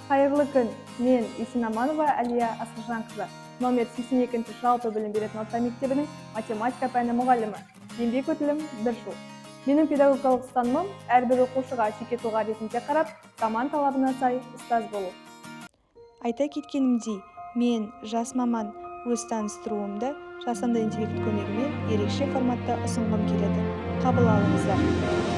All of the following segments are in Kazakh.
Қайырлы күн, мен Есенаманова Әлия Асқаржанқызы, номер 82 жалпы білім беретін орта мектебінің математика пәні мұғалімі. Еңбек өтілім 1 жыл. Менің педагогикалық ұстанымым әрбір оқушыға жеке тұлға ретінде қарап, заман талабына сай ұстаз болу. Айта кеткенімдей, мен жас маман өз таныстыруымды жасанды интеллект көмегімен ерекше форматта ұсынғым келеді. Қабыл алыңыздар.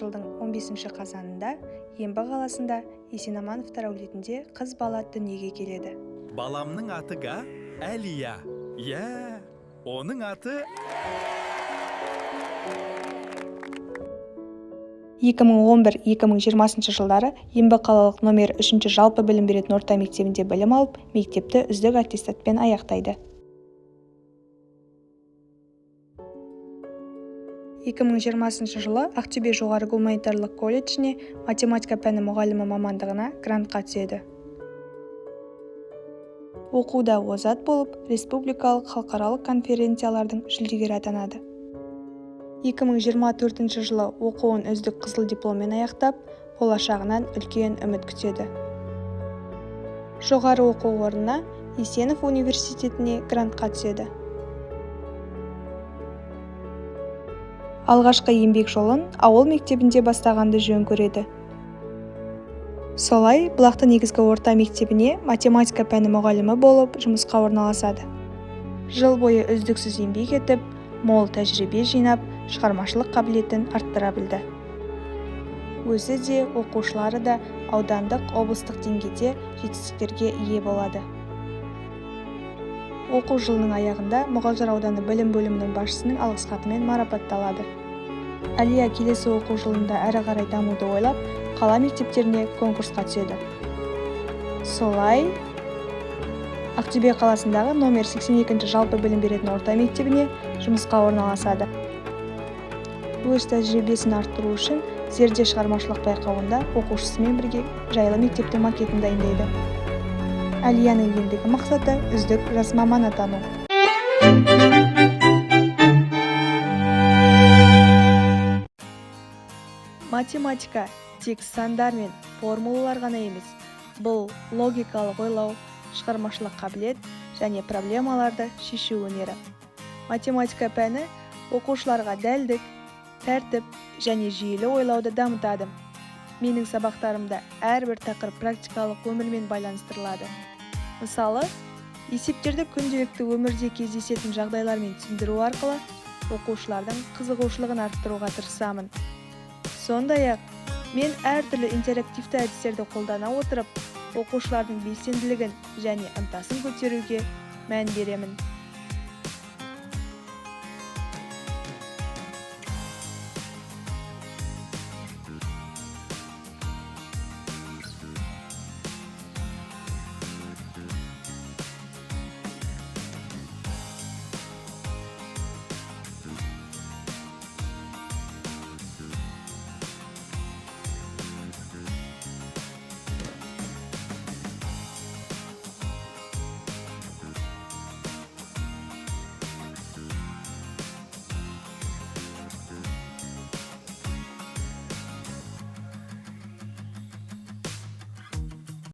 жылдың 15 қазанында Ембі қаласында Есенамановтар әулетінде қыз бала дүниеге келеді. Баламның аты Әлия. Оның аты 2011-2020 жылдары Ембі қалалық номер 3 жалпы білім беретін орта мектебінде білім алып, мектепті үздік аттестатпен аяқтайды. 2020 жылы Ақтөбе жоғары гуманитарлық колледжіне математика пәні мұғалімі мамандығына грантқа түседі. Оқуда озат болып, республикалық халықаралық конференциялардың жүлдегері атанады. 2024 жылы оқуын үздік қызыл дипломмен аяқтап, болашағынан үлкен үміт күтеді. Жоғары оқу орнына Есенов университетіне грантқа түседі. Алғашқы еңбек жолын ауыл мектебінде бастағанды жөн көреді. Солай, Бұлақты негізгі орта мектебіне математика пәні мұғалімі болып жұмысқа орналасады. Жыл бойы үздіксіз еңбек етіп, мол тәжірибе жинап, шығармашылық қабілетін арттыра білді. Өзі де, оқушылары да аудандық, облыстық деңгейде жетістіктерге ие болады. Оқу жылының аяғында Мұғалжар ауданы білім бөлімінің басшысының алғыс хатымен марапатталады. Әлия келесі оқу жылында әрі қарай дамуды ойлап, қала мектептеріне конкурсқа түседі. Солай, Ақтөбе қаласындағы номер 82 жалпы білім беретін орта мектебіне жұмысқа орналасады. Өз тәжірибесін арттыру үшін зерде шығармашылық байқауында оқушысымен бірге жайлы мектептің макетін дайындайды. Әлияның ендігі мақсаты үздік жас маман атану. Математика тек сандар мен формулалар ғана емес, бұл логикалық ойлау, шығармашылық қабілет және проблемаларды шешу өнері. Математика пәні оқушыларға дәлдік, тәртіп және жүйелі ойлауды дамытады. Менің сабақтарымда әрбір тақырып практикалық өмірмен байланыстырылады. Мысалы, есептерді күнделікті өмірде кездесетін жағдайлармен түсіндіру арқылы оқушылардың қызығушылығын арттыруға тырысамын. Сондай-ақ, мен әртүрлі интерактивті әдістерді қолдана отырып, оқушылардың белсенділігін және ынтасын көтеруге мән беремін.